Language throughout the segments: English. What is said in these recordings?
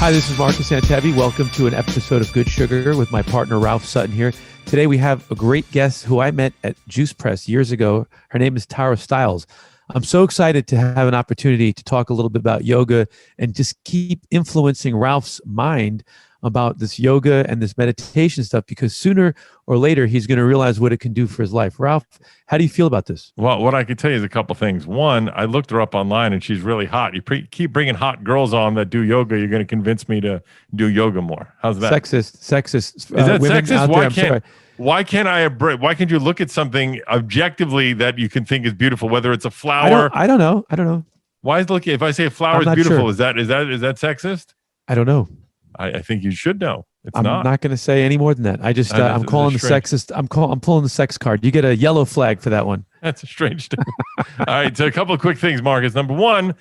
Hi, this is Marcus Antevi. Welcome to an episode of Good Sugar with my partner, Ralph Sutton here. Today we have a great guest who I met at Juice Press years ago. Her name is Tara Stiles. I'm so excited to have an opportunity to talk a little bit about yoga and just keep influencing Ralph's mind about this yoga and this meditation stuff, because sooner or later he's going to realize what it can do for his life. Ralph, how do you feel about this? Well, what I can tell you is a couple things. One, I looked her up online and she's really hot. You keep bringing hot girls on that do yoga. You're going to convince me to do yoga more. How's that? Sexist. Is that sexist? Why can't you look at something objectively that you can think is beautiful, whether it's a flower? I don't know. Why is looking? If I say a flower is beautiful, sure. Is that sexist? I don't know. I think you should know. I'm not going to say any more than that. I just I'm calling the sexist. I'm pulling the sex card. You get a yellow flag for that one. That's a strange thing. All right, so a couple of quick things, Marcus. Number one,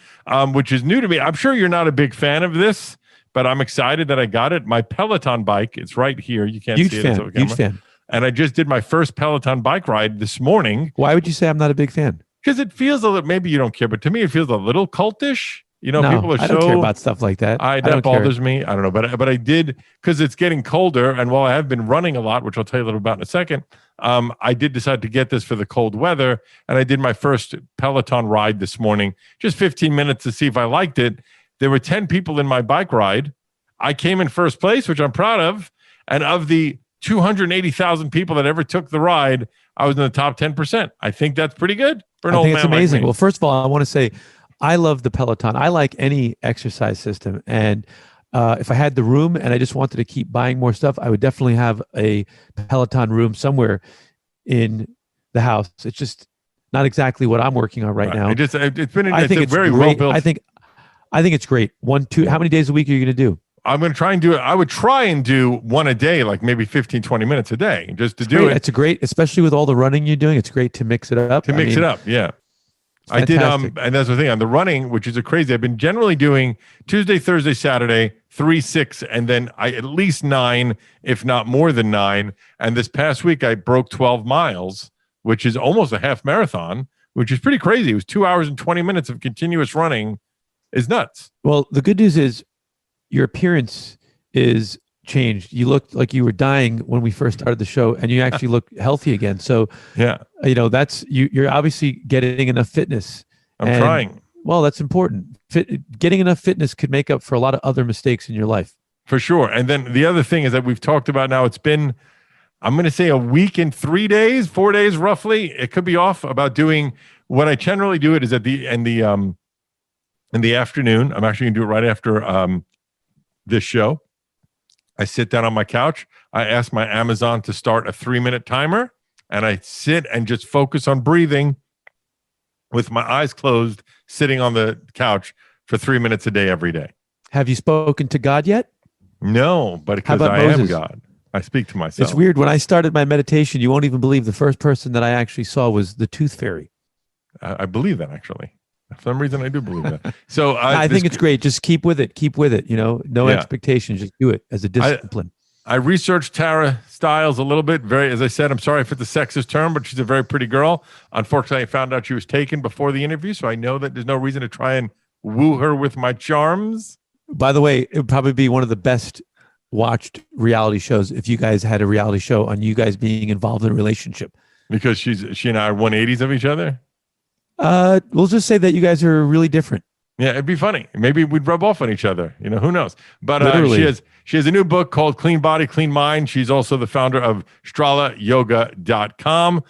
which is new to me. I'm sure you're not a big fan of this, but I'm excited that I got it. My Peloton bike. It's right here. You can't see it. Huge fan. And I just did my first Peloton bike ride this morning. Why would you say I'm not a big fan? Because it feels a little. Maybe you don't care, but to me, it feels a little cultish. You know, no, people are I don't care about stuff like that. That bothers me. I don't know, but I did, because it's getting colder, and while I have been running a lot, which I'll tell you a little about in a second, I did decide to get this for the cold weather, and I did my first Peloton ride this morning, just 15 minutes to see if I liked it. There were 10 people in my bike ride. I came in first place, which I'm proud of, and of the 280,000 people that ever took the ride, I was in the top 10%. I think that's pretty good for an old man. I think it's amazing. Well, first of all, I want to say, I love the Peloton. I like any exercise system. And if I had the room and I just wanted to keep buying more stuff, I would definitely have a Peloton room somewhere in the house. It's just not exactly what I'm working on right now. It's very well built. I think it's great. How many days a week are you going to do? I'm going to try and do it. I would try and do one a day, like maybe 15, 20 minutes a day, just to do it. It's great, especially with all the running you're doing. It's great to mix it up. Yeah. I did, and that's the thing on the running, which is crazy. I've been generally doing Tuesday, Thursday, Saturday, 3, 6, and then at least 9, if not more than 9. And this past week, I broke 12 miles, which is almost a half marathon, which is pretty crazy. It was 2 hours and 20 minutes of continuous running. Is nuts. Well, the good news is your appearance is changed. You looked like you were dying when we first started the show, and you actually look healthy again. So yeah, that's you're obviously getting enough fitness. I'm trying. Well, that's important. Getting enough fitness could make up for a lot of other mistakes in your life. For sure. And then the other thing is that we've talked about now, it's been, I'm going to say a week and 3 days, 4 days roughly. It could be off, about doing what I generally do. It is in the afternoon. I'm actually going to do it right after this show. I sit down on my couch. I ask my Amazon to start a 3-minute timer, and I sit and just focus on breathing with my eyes closed, sitting on the couch for 3 minutes a day every day. Have you spoken to God yet? No, but because I am God, I speak to myself. It's weird. When I started my meditation, you won't even believe the first person that I actually saw was the Tooth Fairy. I believe that, actually. For some reason, I do believe that. So I think it's great. Just keep with it. No expectations. Just do it as a discipline. I researched Tara Stiles a little bit. As I said, I'm sorry for the sexist term, but she's a very pretty girl. Unfortunately, I found out she was taken before the interview, so I know that there's no reason to try and woo her with my charms. By the way, it would probably be one of the best watched reality shows if you guys had a reality show on you guys being involved in a relationship. Because she and I are 180s of each other? We'll just say that you guys are really different. Yeah, it'd be funny. Maybe we'd rub off on each other. Who knows? But she has a new book called Clean Body, Clean Mind. She's also the founder of StralaYoga.com.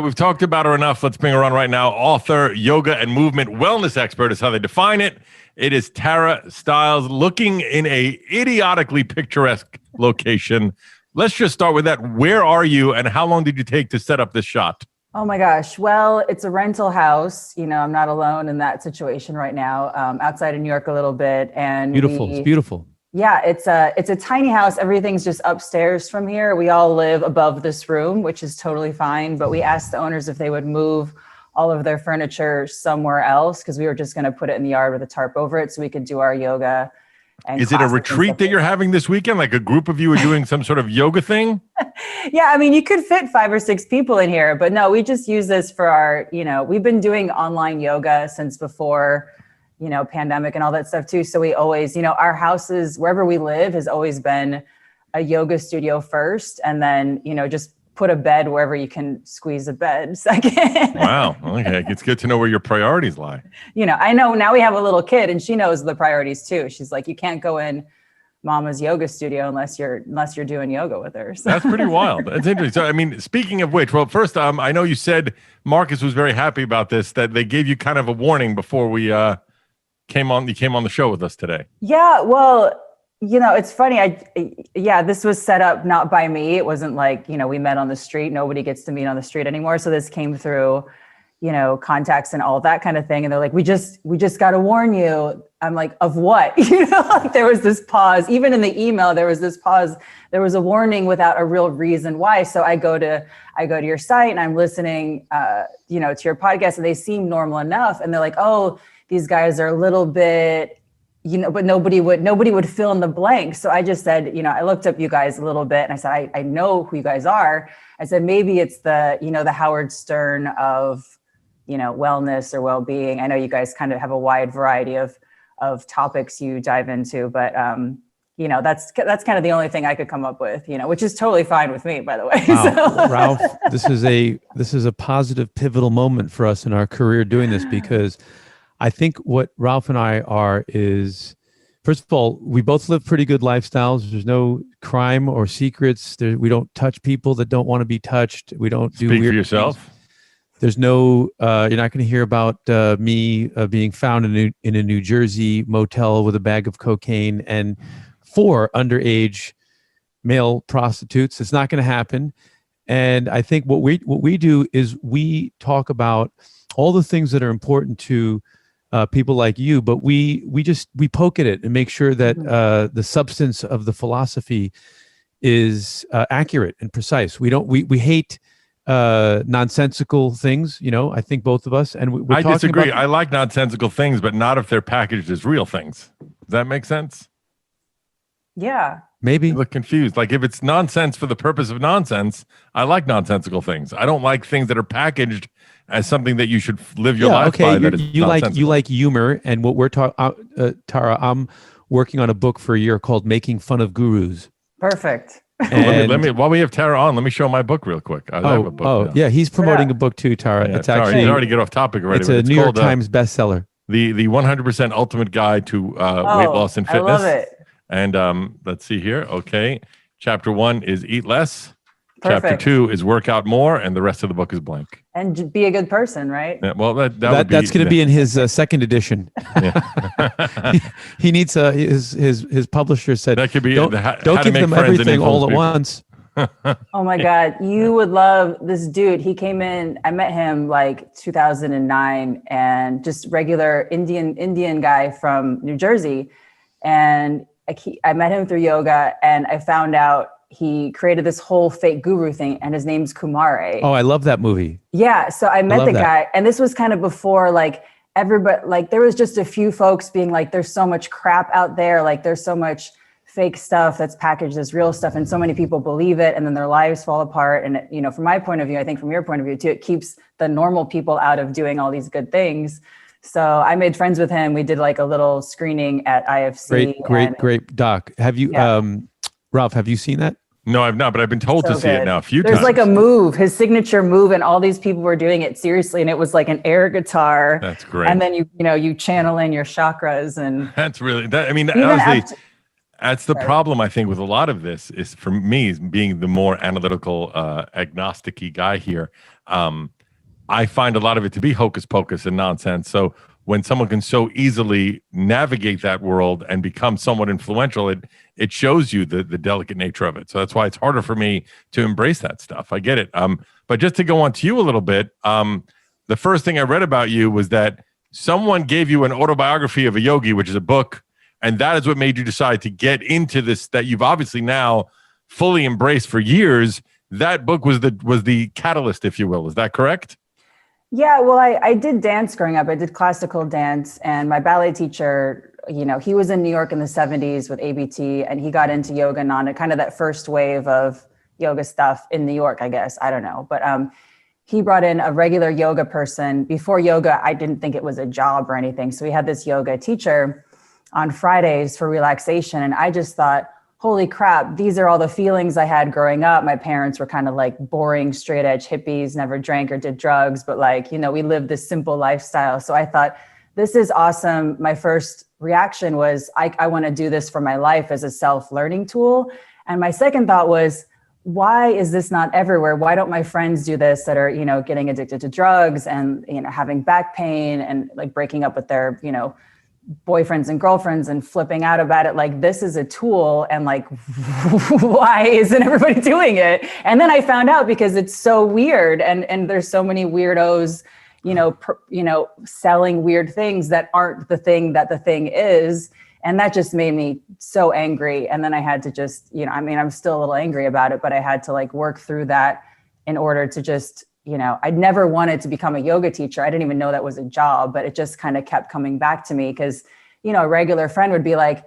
We've talked about her enough. Let's bring her on right now. Author, yoga and movement wellness expert is how they define it. It is Tara Stiles, looking in a idiotically picturesque location. Let's just start with that. Where are you, and how long did you take to set up this shot? Oh my gosh. Well, it's a rental house. I'm not alone in that situation right now. Outside of New York a little bit. And beautiful. It's beautiful. Yeah, it's a tiny house. Everything's just upstairs from here. We all live above this room, which is totally fine. But we asked the owners if they would move all of their furniture somewhere else, because we were just going to put it in the yard with a tarp over it so we could do our yoga. Is it a retreat that you're having this weekend? Like a group of you are doing some sort of yoga thing? Yeah, I mean, you could fit 5 or 6 people in here, but no, we just use this for our, we've been doing online yoga since before, pandemic and all that stuff too. So we always, our houses, wherever we live has always been a yoga studio first. And then, just put a bed wherever you can squeeze a bed second. Wow. Okay. It's good to know where your priorities lie. I know now we have a little kid and she knows the priorities too. She's like, you can't go in mama's yoga studio unless you're doing yoga with her. So. That's pretty wild. That's interesting. So, speaking of which, well, first, I know you said Marcus was very happy about this, that they gave you kind of a warning before we came on the show with us today. Yeah. Well, it's funny. This was set up not by me. It wasn't like, we met on the street. Nobody gets to meet on the street anymore. So this came through, contacts and all that kind of thing. And they're like, we just got to warn you. I'm like, of what? There was this pause, even in the email, there was this pause. There was a warning without a real reason why. So I go to your site and I'm listening, to your podcast and they seem normal enough. And they're like, oh, these guys are a little bit, but nobody would fill in the blank. So I just said, I looked up you guys a little bit and I said, I know who you guys are. I said, maybe it's the, the Howard Stern of, wellness or well-being. I know you guys kind of have a wide variety of topics you dive into, but, that's kind of the only thing I could come up with, which is totally fine with me, by the way. Wow. So. Ralph, this is a positive, pivotal moment for us in our career doing this, because I think what Ralph and I are is, first of all, we both live pretty good lifestyles. There's no crime or secrets. We don't touch people that don't want to be touched. We don't do weird for yourself. Things. There's no, you're not going to hear about me being found in a New Jersey motel with a bag of cocaine and 4 underage male prostitutes. It's not going to happen. And I think what we do is we talk about all the things that are important to people like you, but we poke at it and make sure that the substance of the philosophy is accurate and precise. We hate nonsensical things, I think both of us, and I disagree. I like nonsensical things, but not if they're packaged as real things. Does that make sense? Yeah. Maybe. You look confused. Like if it's nonsense for the purpose of nonsense, I like nonsensical things. I don't like things that are packaged as something that you should live your life by. You like humor, and what we're talking, Tara, I'm working on a book for a year called "Making Fun of Gurus." Perfect. Let me while we have Tara on, let me show my book real quick. I have a book. Yeah, he's promoting a book too, Tara. Yeah, it's actually you already get off topic already. It's a New York Times bestseller. The 100% Ultimate Guide to Weight Loss and Fitness. I love it. And let's see here. Okay, chapter 1 is Eat Less. Perfect. Chapter 2 is Work Out More, and the rest of the book is blank. And be a good person, right? Yeah, well, that's going to be in his second edition. he needs his publisher said that could be don't give them everything all at once. Oh my God, you would love this dude. He came in. I met him like 2009, and just regular Indian guy from New Jersey, and I met him through yoga, and I found out he created this whole fake guru thing, and his name's Kumare. Oh, I love that movie. Yeah. So I met the guy, and this was kind of before like everybody, like there was just a few folks being like, there's so much crap out there. Like there's so much fake stuff that's packaged as real stuff. And so many people believe it, and then their lives fall apart. And, from my point of view, I think from your point of view too, it keeps the normal people out of doing all these good things. So I made friends with him. We did like a little screening at IFC. Great doc. Have you, Ralph, have you seen that? No, I've not, but I've been told to see it now a few times. There's like a move, his signature move, and all these people were doing it seriously, and it was like an air guitar. That's great. And then you channel in your chakras, and that's really that. I mean, honestly, that's the problem I think with a lot of this is for me being the more analytical, agnostic-y guy here. I find a lot of it to be hocus pocus and nonsense. So when someone can so easily navigate that world and become somewhat influential, it shows you the delicate nature of it. So that's why it's harder for me to embrace that stuff. I get it. But just to go on to you a little bit, the first thing I read about you was that someone gave you an autobiography of a yogi, which is a book, and that is what made you decide to get into this that you've obviously now fully embraced for years. That book was the catalyst, if you will. Is that correct? Yeah, well, I did dance growing up. I did classical dance, and my ballet teacher, he was in New York in the 70s with ABT, and he got into yoga and kind of that first wave of yoga stuff in New York, I guess. I don't know. But he brought in a regular yoga person. Before yoga, I didn't think it was a job or anything. So we had this yoga teacher on Fridays for relaxation. And I just thought, holy crap, these are all the feelings I had growing up. My parents were kind of like boring, straight edge hippies, never drank or did drugs, but like, you know, we lived this simple lifestyle. So I thought, this is awesome. My first reaction was, I want to do this for my life as a self-learning tool. And my second thought was, why is this not everywhere? Why don't my friends do this that are, you know, getting addicted to drugs and, you know, having back pain and like breaking up with their, you know, boyfriends and girlfriends and flipping out about it? Like, this is a tool, and like, why isn't everybody doing it? And then I found out because it's so weird, and there's so many weirdos, you know, selling weird things that aren't the thing that the thing is. And that just made me so angry. And then I had to just, you know, I mean, I'm still a little angry about it, but I had to like work through that in order to just, you know, I'd never wanted to become a yoga teacher. I didn't even know that was a job, but it just kind of kept coming back to me because, you know, a regular friend would be like,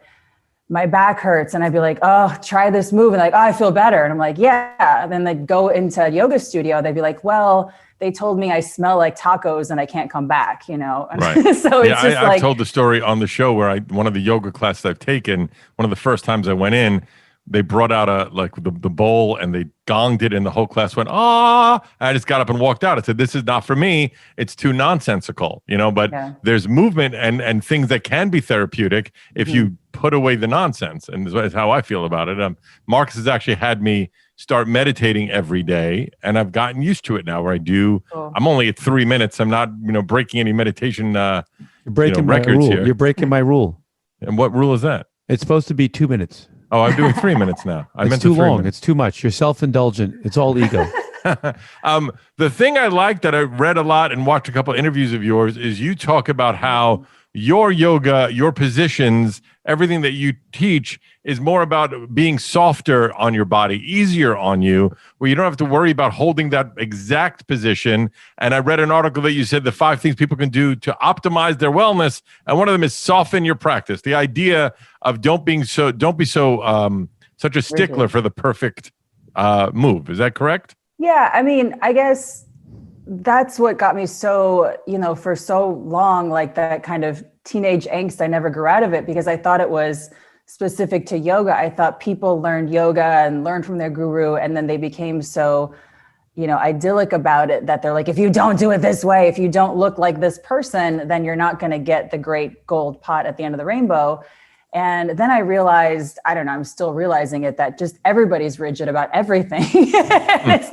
my back hurts. And I'd be like, oh, try this move. And like, oh, I feel better. And I'm like, yeah. And then they'd go into a yoga studio. They'd be like, well, they told me I smell like tacos and I can't come back, you know? Right. So it's just I've told the story on the show where one of the yoga classes I've taken, one of the first times I went in, they brought out the bowl and they gonged it and the whole class went, ah, I just got up and walked out. I said, this is not for me. It's too nonsensical, you know, but there's movement and things that can be therapeutic if you put away the nonsense. And that's how I feel about it. Marcus has actually had me start meditating every day, and I've gotten used to it now where I do. Cool. I'm only at 3 minutes. I'm not, you know, breaking any meditation You're breaking records my rule. here. You're breaking my rule. And what rule is that? It's supposed to be 2 minutes. Oh, I'm doing 3 minutes now. It's too long. It's too much. You're self-indulgent. It's all ego. The thing I like that I read a lot and watched a couple of interviews of yours is you talk about how your yoga, your positions, everything that you teach is more about being softer on your body, easier on you, where you don't have to worry about holding that exact position. And I read an article that you said the 5 things people can do to optimize their wellness, and one of them is soften your practice. The idea of don't be so such a stickler for the perfect move. Is that correct? Yeah, I mean, I guess that's what got me so, you know, for so long, like that kind of teenage angst. I never grew out of it because I thought it was specific to yoga. I thought people learned yoga and learned from their guru, and then they became so, you know, idyllic about it that they're like, if you don't do it this way, if you don't look like this person, then you're not going to get the great gold pot at the end of the rainbow. And then I realized, I don't know, I'm still realizing it, that just everybody's rigid about everything. It's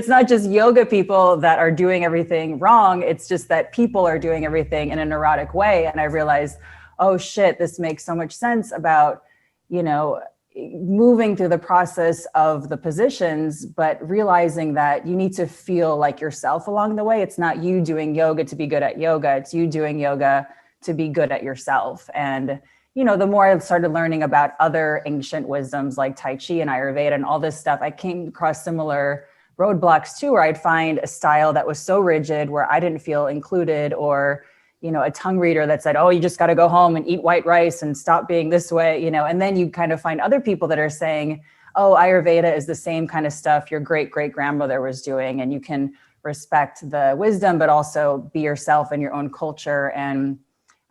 not just yoga people that are doing everything wrong. It's just that people are doing everything in a neurotic way. And I realized, oh shit, this makes so much sense about, you know, moving through the process of the positions, but realizing that you need to feel like yourself along the way. It's not you doing yoga to be good at yoga. It's you doing yoga to be good at yourself. And you know, the more I started learning about other ancient wisdoms like Tai Chi and Ayurveda and all this stuff, I came across similar roadblocks too, where I'd find a style that was so rigid where I didn't feel included, or, you know, a tongue reader that said, oh, you just got to go home and eat white rice and stop being this way, you know, and then you kind of find other people that are saying, oh, Ayurveda is the same kind of stuff your great-great-grandmother was doing, and you can respect the wisdom, but also be yourself and your own culture. And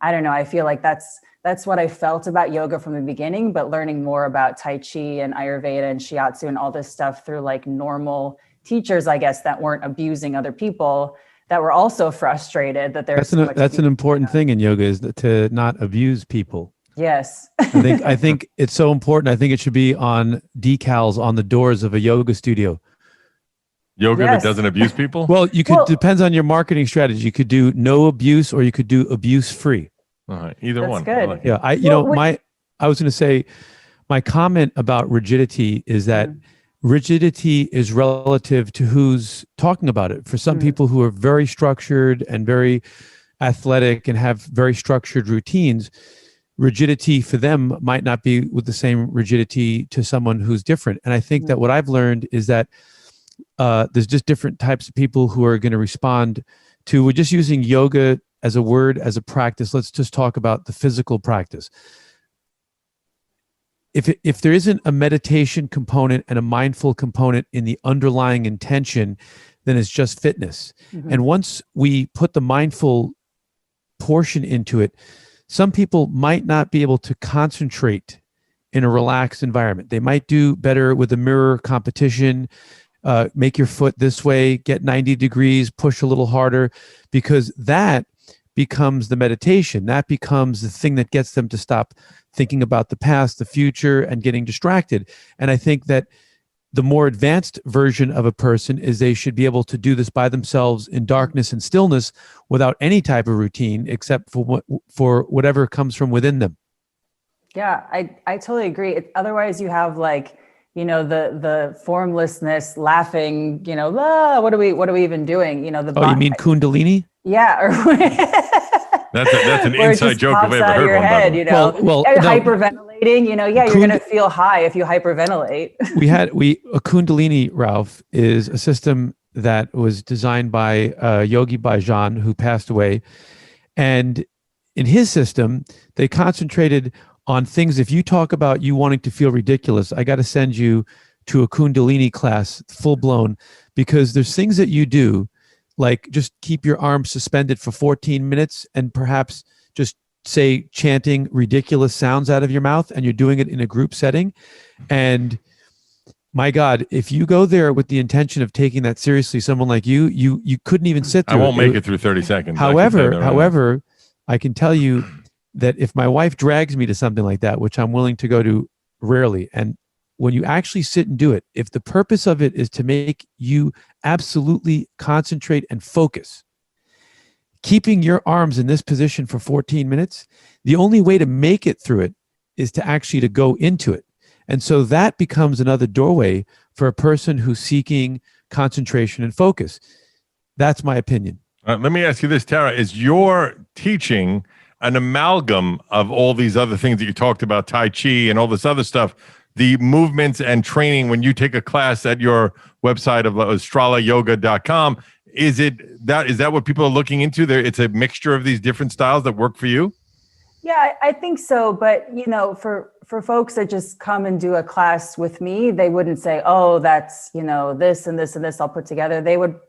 I don't know, I feel like that's what I felt about yoga from the beginning, but learning more about Tai Chi and Ayurveda and Shiatsu and all this stuff through like normal teachers, I guess, that weren't abusing other people, that were also frustrated that there's that's an important thing in yoga, is to not abuse people. Yes. I think it's so important. I think it should be on decals on the doors of a yoga studio. Yoga that doesn't abuse people? Well, depends on your marketing strategy. You could do no abuse, or you could do abuse free. Either one. Good. Like yeah, I was going to say, my comment about rigidity is that rigidity is relative to who's talking about it. For some people who are very structured and very athletic and have very structured routines, rigidity for them might not be with the same rigidity to someone who's different. And I think that what I've learned is that there's just different types of people who are going to respond to, we're just using yoga as a word, as a practice. Let's just talk about the physical practice. If there isn't a meditation component and a mindful component in the underlying intention, than it's just fitness. Mhm. And once we put the mindful portion into it, some people might not be able to concentrate in a relaxed environment. They might do better with a mirror competition, make your foot this way, get 90 degrees, push a little harder, because that becomes the meditation. That becomes the thing that gets them to stop thinking about the past, the future, and getting distracted. And I think that the more advanced version of a person is they should be able to do this by themselves in darkness and stillness without any type of routine except for whatever comes from within them. Yeah, I totally agree. Otherwise you have like, the formlessness laughing, what are we even doing? You mean Kundalini? Yeah. That's an inside joke if I ever heard one. Head, Well, hyperventilating, you're going to feel high if you hyperventilate. A Kundalini, Ralph, is a system that was designed by Yogi Bhajan, who passed away. And in his system, they concentrated on things. If you talk about you wanting to feel ridiculous, I got to send you to a Kundalini class, full blown, because there's things that you do, like just keep your arms suspended for 14 minutes and perhaps just say chanting ridiculous sounds out of your mouth, and you're doing it in a group setting. And my God, if you go there with the intention of taking that seriously, someone like you couldn't even sit through I won't make it through 30 seconds. However, I can tell you that if my wife drags me to something like that, which I'm willing to go to rarely, and when you actually sit and do it, if the purpose of it is to make you absolutely concentrate and focus, keeping your arms in this position for 14 minutes, the only way to make it through it is to actually to go into it. And so that becomes another doorway for a person who's seeking concentration and focus. That's my opinion. Let me ask you this, Tara. Is your teaching an amalgam of all these other things that you talked about, Tai Chi and all this other stuff, the movements and training when you take a class at your website of astralayoga.com? Is that what people are looking into there? It's a mixture of these different styles that work for you? Yeah, I think so. But, for folks that just come and do a class with me, they wouldn't say, oh, that's, this and this and this I'll put together. They would,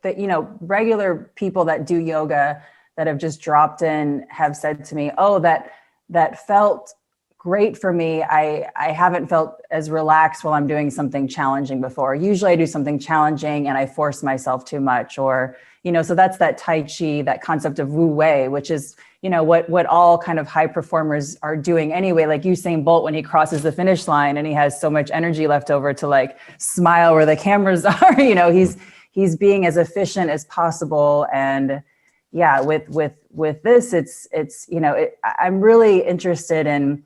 regular people that do yoga that have just dropped in have said to me, oh, that felt great for me. I haven't felt as relaxed while I'm doing something challenging before. Usually I do something challenging and I force myself too much, or, so that's that Tai Chi, that concept of Wu Wei, which is, what all kind of high performers are doing anyway. Like Usain Bolt, when he crosses the finish line and he has so much energy left over to like smile where the cameras are, he's being as efficient as possible. And yeah, with this, I'm really interested in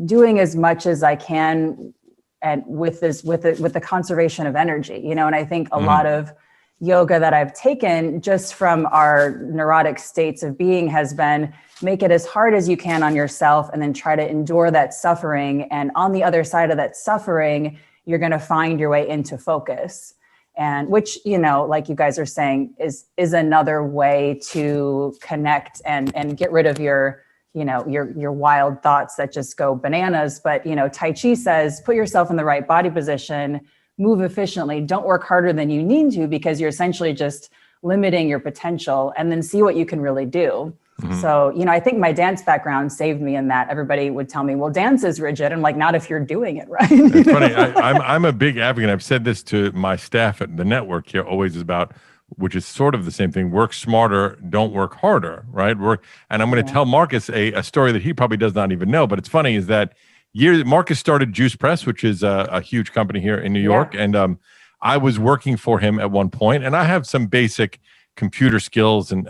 doing as much as I can, and with the conservation of energy, and I think a lot of yoga that I've taken just from our neurotic states of being has been make it as hard as you can on yourself and then try to endure that suffering. And on the other side of that suffering, you're going to find your way into focus. And which, like you guys are saying, is another way to connect and get rid of your wild thoughts that just go bananas. But, Tai Chi says, put yourself in the right body position, move efficiently, don't work harder than you need to, because you're essentially just limiting your potential, and then see what you can really do. Mm-hmm. So, I think my dance background saved me in that. Everybody would tell me, well, dance is rigid. I'm like, not if you're doing it right. It's funny. I'm a big advocate. I've said this to my staff at the network here always, is about, which is sort of the same thing. Work smarter, don't work harder, right? And I'm going to tell Marcus a story that he probably does not even know, but it's funny, is that Marcus started Juice Press, which is a huge company here in New York. And I was working for him at one point, and I have some basic computer skills and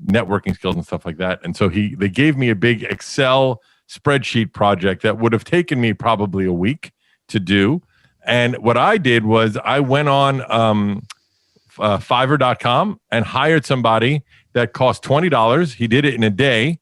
networking skills and stuff like that. And so they gave me a big Excel spreadsheet project that would have taken me probably a week to do. And what I did was I went on Fiverr.com and hired somebody that cost $20. He did it in a day.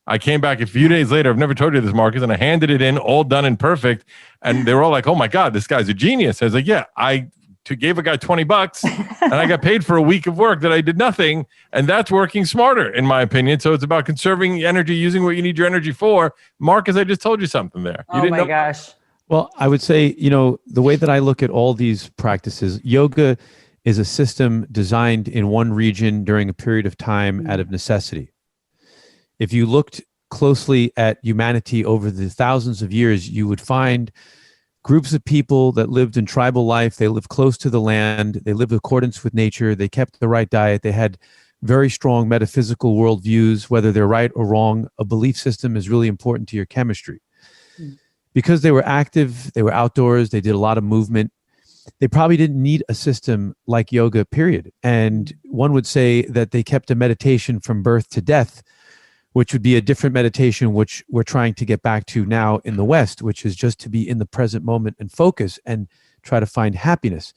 I came back a few days later. I've never told you this, Marcus, and I handed it in, all done and perfect. And they were all like, "Oh my God, this guy's a genius." I was like, "Yeah, I gave a guy $20 and I got paid for a week of work that I did nothing." And that's working smarter, in my opinion. So it's about conserving energy, using what you need your energy for. Marcus, I just told you something there. You didn't know? Gosh. Well, I would say, the way that I look at all these practices, yoga is a system designed in one region during a period of time out of necessity. If you looked closely at humanity over the thousands of years, you would find groups of people that lived in tribal life. They lived close to the land. They lived in accordance with nature. They kept the right diet. They had very strong metaphysical worldviews, whether they're right or wrong. A belief system is really important to your chemistry. Because they were active, they were outdoors, they did a lot of movement. They probably didn't need a system like yoga, period. And one would say that they kept a meditation from birth to death, which would be a different meditation, which we're trying to get back to now in the West, which is just to be in the present moment and focus and try to find happiness.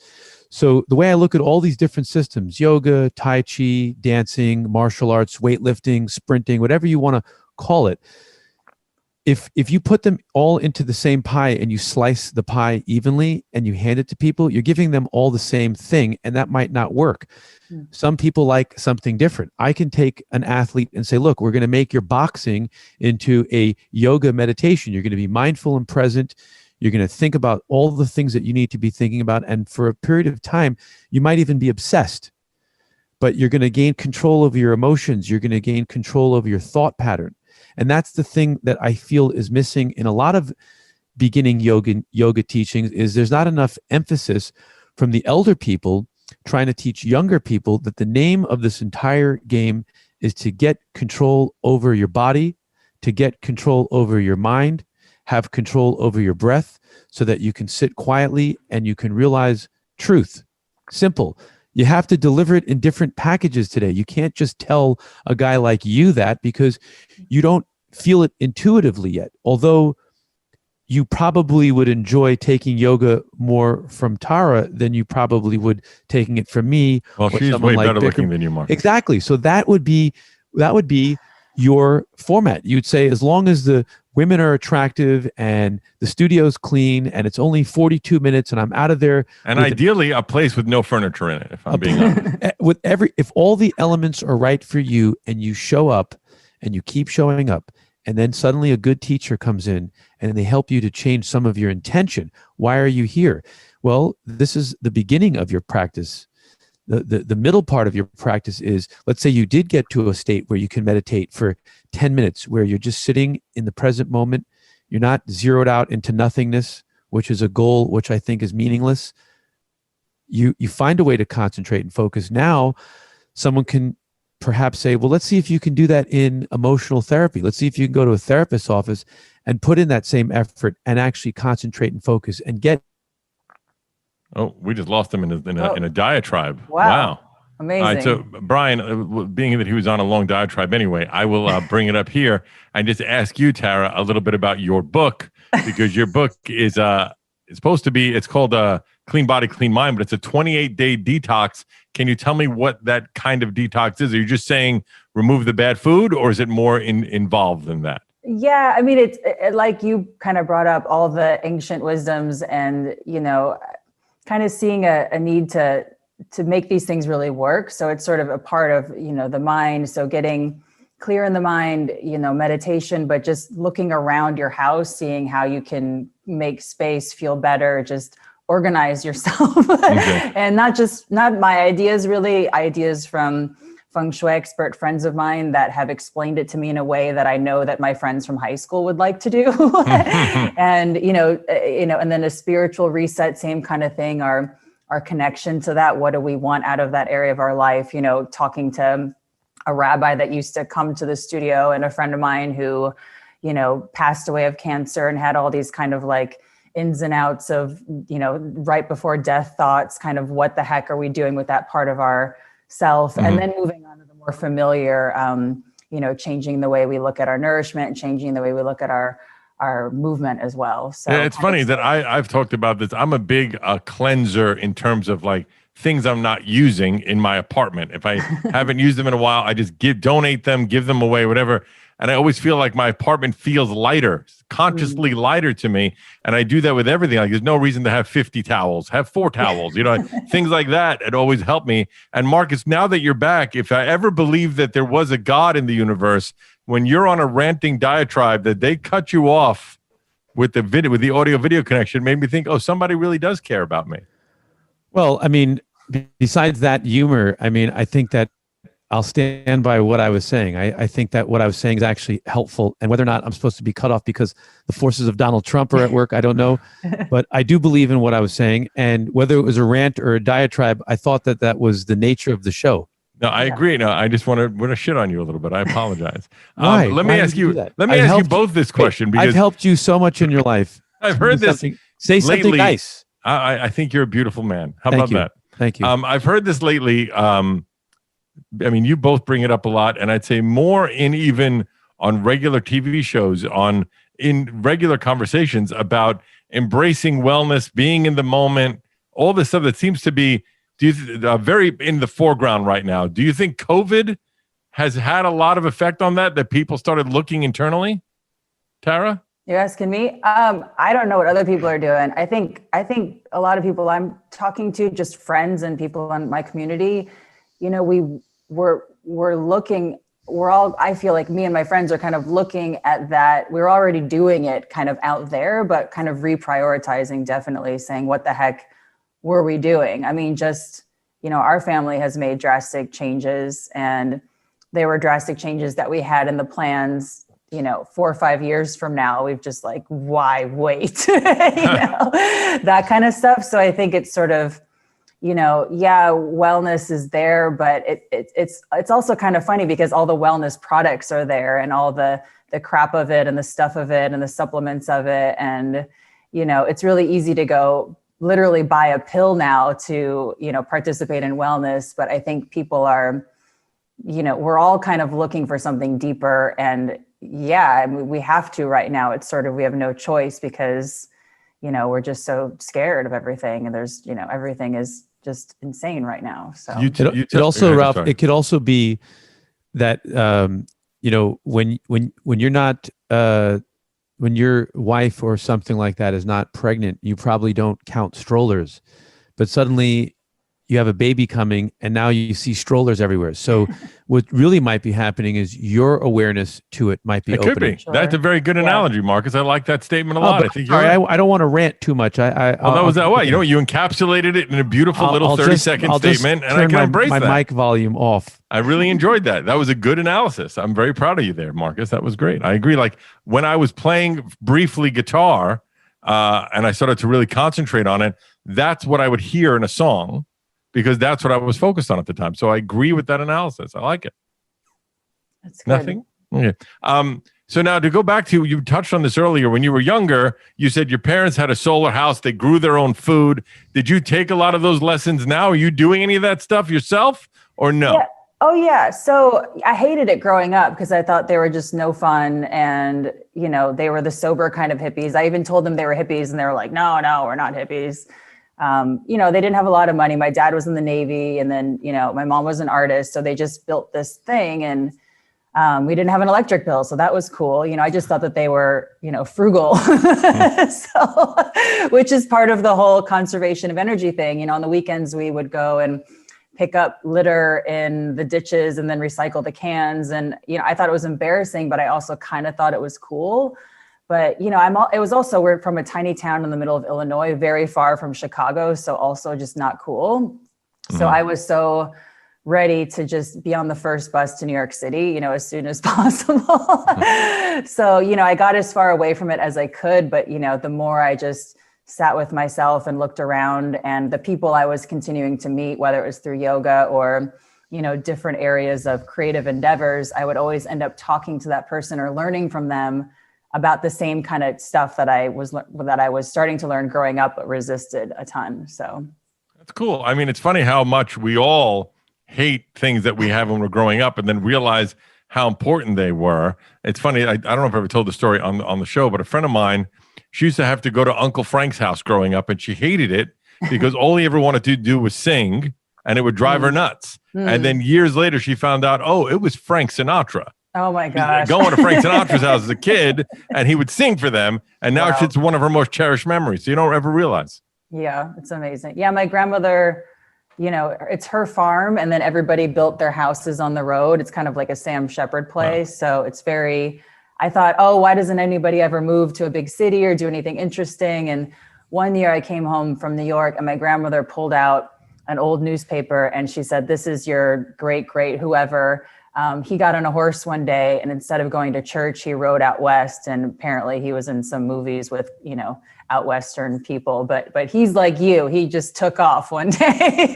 So the way I look at all these different systems, yoga, Tai Chi, dancing, martial arts, weightlifting, sprinting, whatever you want to call it, if you put them all into the same pie and you slice the pie evenly and you hand it to people, you're giving them all the same thing, and that might not work. Some people like something different. I can take an athlete and say, look, we're going to make your boxing into a yoga meditation. You're going to be mindful and present. You're going to think about all the things that you need to be thinking about. And for a period of time, you might even be obsessed, but you're going to gain control over your emotions. You're going to gain control over your thought pattern. And that's the thing that I feel is missing in a lot of beginning yoga teachings, is there's not enough emphasis from the elder people trying to teach younger people that the name of this entire game is to get control over your body, to get control over your mind, have control over your breath, so that you can sit quietly and you can realize truth. Simple. You have to deliver it in different packages today. You can't just tell a guy like you that, because you don't feel it intuitively yet. Although you probably would enjoy taking yoga more from Tara than you probably would taking it from me. Well, she's way better looking than you, Mark. Exactly. So that would be your format. You'd say, as long as the women are attractive and the studio's clean and it's only 42 minutes and I'm out of there. And ideally a place with no furniture in it, if I'm being honest. If all the elements are right for you and you show up and you keep showing up, and then suddenly a good teacher comes in and they help you to change some of your intention. Why are you here? Well, this is the beginning of your practice. The middle part of your practice is, let's say you did get to a state where you can meditate for 10 minutes, where you're just sitting in the present moment. You're not zeroed out into nothingness, which is a goal, which I think is meaningless. You find a way to concentrate and focus. Now, someone can perhaps say, well, let's see if you can do that in emotional therapy. Let's see if you can go to a therapist's office and put in that same effort and actually concentrate and focus and get. Oh, we just lost him in a diatribe. Wow. Amazing. All right, so Brian, being that he was on a long diatribe anyway, I will bring it up here and just ask you, Tara, a little bit about your book, because your book is supposed to be, it's called Clean Body, Clean Mind, but it's a 28-day detox. Can you tell me what that kind of detox is? Are you just saying remove the bad food, or is it more involved than that? Yeah, I mean, it's like you kind of brought up all the ancient wisdoms, and, kind of seeing a need to make these things really work. So it's sort of a part of, the mind. So getting clear in the mind, meditation, but just looking around your house, seeing how you can make space feel better, just organize yourself. Okay. And not my ideas, really ideas from feng shui expert friends of mine that have explained it to me in a way that I know that my friends from high school would like to do. And, and then a spiritual reset, same kind of thing, our connection to that. What do we want out of that area of our life? Talking to a rabbi that used to come to the studio, and a friend of mine who, passed away of cancer and had all these kind of like ins and outs of, right before death thoughts, kind of what the heck are we doing with that part of our self? Mm-hmm. And then moving on to the more familiar, changing the way we look at our nourishment, changing the way we look at our movement as well. So yeah, it's funny that I've talked about this. I'm a big cleanser in terms of like things I'm not using in my apartment. If I haven't used them in a while, I just donate them, give them away, whatever. And I always feel like my apartment feels lighter, consciously lighter to me. And I do that with everything. Like, there's no reason to have 50 towels, have 4 towels, things like that. It always helped me. And Marcus, now that you're back, if I ever believed that there was a God in the universe, when you're on a ranting diatribe that they cut you off with the audio video connection, made me think, oh, somebody really does care about me. Well, I mean, besides that humor, I mean, I think that I'll stand by what I was saying. I think that what I was saying is actually helpful. And whether or not I'm supposed to be cut off because the forces of Donald Trump are at work, I don't know. But I do believe in what I was saying. And whether it was a rant or a diatribe, I thought that that was the nature of the show. No, I agree. No, I just want to shit on you a little bit. I apologize. Why? Let Why me did ask you you. do that? Let me ask you both this question because I've helped you so much in your life. I've heard this. Say something lately. nice. I think you're a beautiful man. How Thank about you. that? Thank you. I've heard this lately. I mean, you both bring it up a lot, and I'd say more in even on regular TV shows, in regular conversations about embracing wellness, being in the moment, all this stuff that seems to be very in the foreground right now. Do you think COVID has had a lot of effect on that people started looking internally? Tara? You're asking me? I don't know what other people are doing. I think a lot of people I'm talking to, just friends and people in my community, you know, we're looking, I feel like me and my friends are kind of looking at that. We're already doing it kind of out there, but kind of reprioritizing, definitely saying, what the heck were we doing? I mean, just, you know, our family has made drastic changes, and they were drastic changes that we had in the plans, you know, 4 or 5 years from now. We've just like, why wait? You know, that kind of stuff. So I think it's sort of, you know, yeah, wellness is there, but it's also kind of funny because all the wellness products are there, and all the crap of it and the stuff of it and the supplements of it. And, you know, it's really easy to go literally buy a pill now to, you know, participate in wellness. But I think people are, you know, we're all kind of looking for something deeper. And yeah, I mean, we have to right now. It's sort of, we have no choice because, you know, we're just so scared of everything. And there's, you know, everything is just insane right now. So it also, Ralph, it could also be that, you know, when you're not, when your wife or something like that is not pregnant, you probably don't count strollers, but suddenly you have a baby coming and now you see strollers everywhere. So what really might be happening is your awareness to it might be opening. Could be. Sure. That's a very good analogy, Marcus. I like that statement a lot. I think I don't want to rant too much. That was that way. You know, you encapsulated it in a beautiful little 30-second statement, and I can embrace my that. mic volume off. I really enjoyed that. That was a good analysis. I'm very proud of you there, Marcus. That was great. I agree. Like when I was playing briefly guitar, and I started to really concentrate on it, that's what I would hear in a song, because that's what I was focused on at the time. So I agree with that analysis. I like it. that's good. Nothing? Okay. So now to go back to, you touched on this earlier, when you were younger, you said your parents had a solar house. They grew their own food. Did you take a lot of those lessons now? Are you doing any of that stuff yourself or no? Yeah. Oh yeah. So I hated it growing up because I thought they were just no fun. And, you know, they were the sober kind of hippies. I even told them they were hippies and they were like, no, we're not hippies. You know, they didn't have a lot of money. My dad was in the Navy, and then, you know, my mom was an artist. So they just built this thing, and we didn't have an electric bill. So that was cool. You know, I just thought that they were, you know, frugal. So, which is part of the whole conservation of energy thing. You know, on the weekends, we would go and pick up litter in the ditches and then recycle the cans. And, you know, I thought it was embarrassing, but I also kind of thought it was cool. But, you know, it was also, we're from a tiny town in the middle of Illinois, very far from Chicago. So also just not cool. Mm-hmm. So I was so ready to just be on the first bus to New York City, you know, as soon as possible. Mm-hmm. So, you know, I got as far away from it as I could, but, you know, the more I just sat with myself and looked around, and the people I was continuing to meet, whether it was through yoga or, you know, different areas of creative endeavors, I would always end up talking to that person or learning from them about the same kind of stuff that I was starting to learn growing up, but resisted a ton. So that's cool. I mean, it's funny how much we all hate things that we have when we're growing up and then realize how important they were. It's funny. I don't know if I ever told the story on the show, but a friend of mine, she used to have to go to Uncle Frank's house growing up, and she hated it because all he ever wanted to do was sing, and it would drive her nuts. And then years later, she found out, oh, it was Frank Sinatra. Oh my gosh. Going to Frank Sinatra's house as a kid, and he would sing for them. And now it's one of her most cherished memories. So you don't ever realize. Yeah, it's amazing. Yeah, my grandmother, you know, it's her farm, and then everybody built their houses on the road. It's kind of like a Sam Shepard place. Wow. So it's very, I thought, oh, why doesn't anybody ever move to a big city or do anything interesting? And one year I came home from New York, and my grandmother pulled out an old newspaper, and she said, "This is your great whoever." He got on a horse one day, and instead of going to church, he rode out west. And apparently, he was in some movies with out western people. But he's like you; he just took off one day.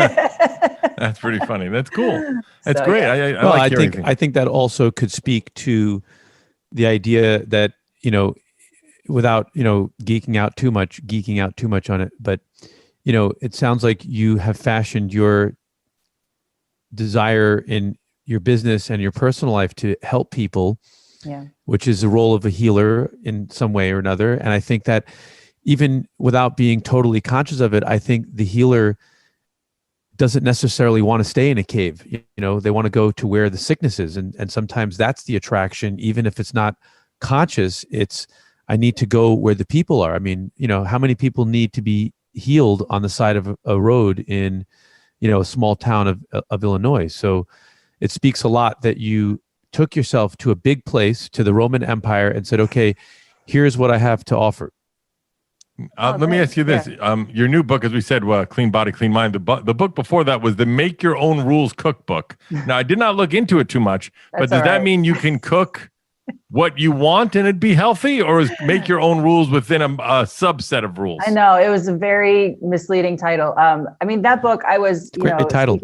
That's pretty funny. That's cool. That's So, great. yeah. I like hearing I think that also could speak to the idea that without geeking out too much on it, but it sounds like you have fashioned your desire in your business and your personal life to help people, which is the role of a healer in some way or another. And I think that even without being totally conscious of it, I think the healer doesn't necessarily want to stay in a cave. They want to go to where the sickness is. And sometimes that's the attraction, even if it's not conscious. It's, I need to go where the people are. I mean, how many people need to be healed on the side of a road in, a small town of Illinois? So it speaks a lot that you took yourself to a big place, to the Roman Empire, and said, okay, here's what I have to offer. Let me ask you this. Yeah. Your new book, as we said, Clean Body, Clean Mind. The book before that was the Make Your Own Rules cookbook. Now, I did not look into it too much, but does that mean you can cook what you want and it'd be healthy, or is make your own rules within a subset of rules? I know, it was a very misleading title. I mean, that book, I was, great title.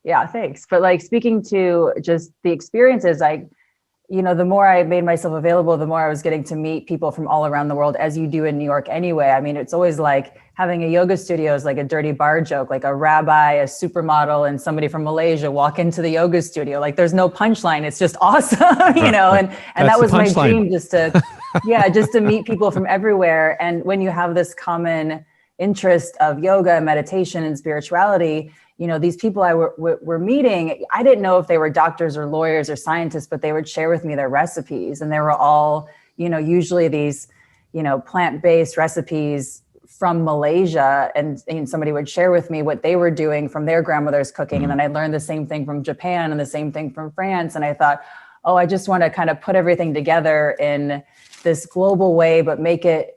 Yeah, thanks. But speaking to just the experiences, the more I made myself available, the more I was getting to meet people from all around the world, as you do in New York anyway. I mean, it's always like having a yoga studio is like a dirty bar joke, like a rabbi, a supermodel, and somebody from Malaysia walk into the yoga studio. Like there's no punchline. It's just awesome, and that was my dream, just to meet people from everywhere. And when you have this common interest of yoga, meditation, and spirituality, these people I were meeting, I didn't know if they were doctors or lawyers or scientists, but they would share with me their recipes. And they were all, usually these, plant-based recipes from Malaysia. And somebody would share with me what they were doing from their grandmother's cooking. And then I learned the same thing from Japan and the same thing from France. And I thought, oh, I just want to kind of put everything together in this global way, but make it